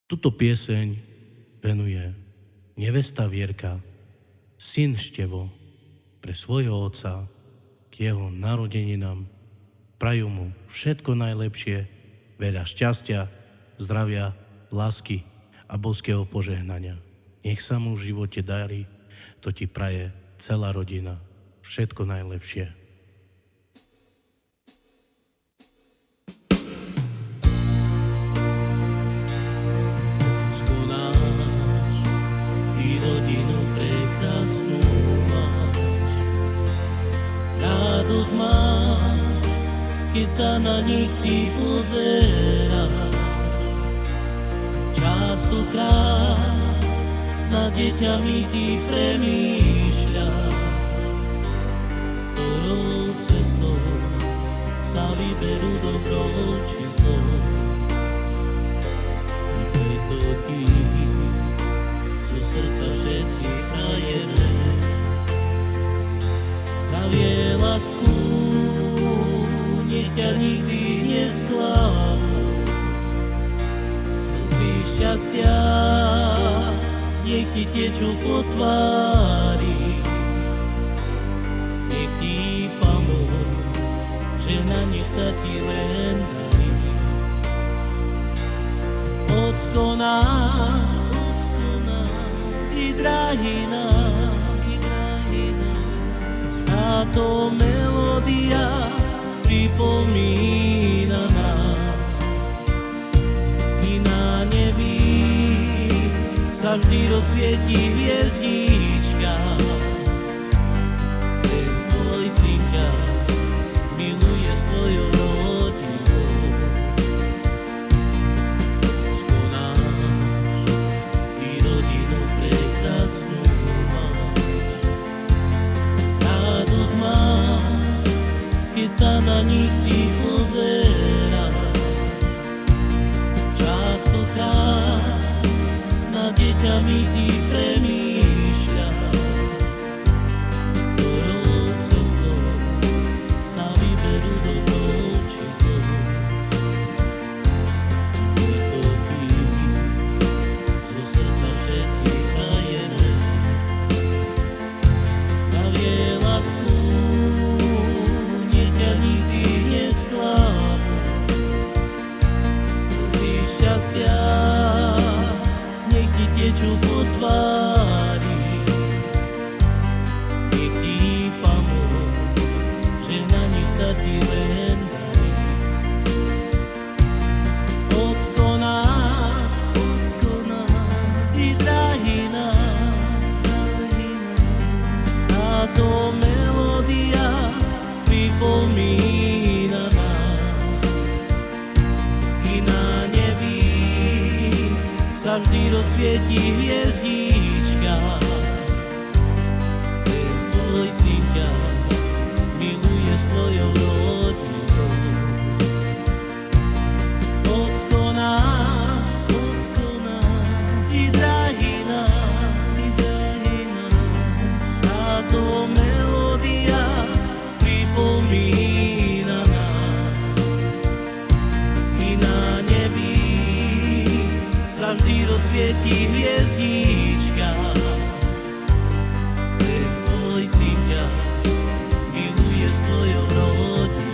Tuto pieseň venuje nevesta Vierka, syn Števo, pre svojho otca k jeho narodeninám. Prajú mu všetko najlepšie, veľa šťastia, zdravia, lásky a božského požehnania. Nech sa mu v živote darí, to ti praje celá rodina. Všetko najlepšie. Ocko náš, i rodinu prekrasnú máš. Radosť máš, keď sa na nich ty pozeráš. Častokrát nad deťami ty premýšľaš, ktorou cestou sa vyberú dobrou či zlou. I preto ti zo srdca všetci prajeme zdravie, lásku, nech ťa nikdy nesklamú. Slzy šťastia nech ti tečú po tvári, nech ti žehna, nech sa ti len darí. Ocko náš, i drahý náš, táto melódia pripomína nás. I na nebi sa vždy rozsvietí hviezdička, ten tvoj syn ťa miluje s tvojou rodinou. Ocko náš, i rodinu prekrasnú máš. Radosť máš, keď sa na nich ty pozeráš. Častokrát nad deťami ty premýšľaš, ktorou cestou sa vyberú dobrou či zlou. Preto ti zo srdca všetci prajeme zdravie, lásku, nech ťa nikdy nesklamú. Slzy šťastia nech ti tečú po tvári, nech ti žehna, nech sa ti len darí. Ocko náš, i drahý náš, táto melódia pripomína nás. I na nebi sa vždy rozsvietí hviezdička, ten tvoj syn ťa miluje s tvojou rodinou. Ocko náš, i drahý náš, táto melódia pripomína nás. I na nebi sa vždy rozsvietí hviezdička, ten tvoj syn ťa miluje s tvojou rodinou.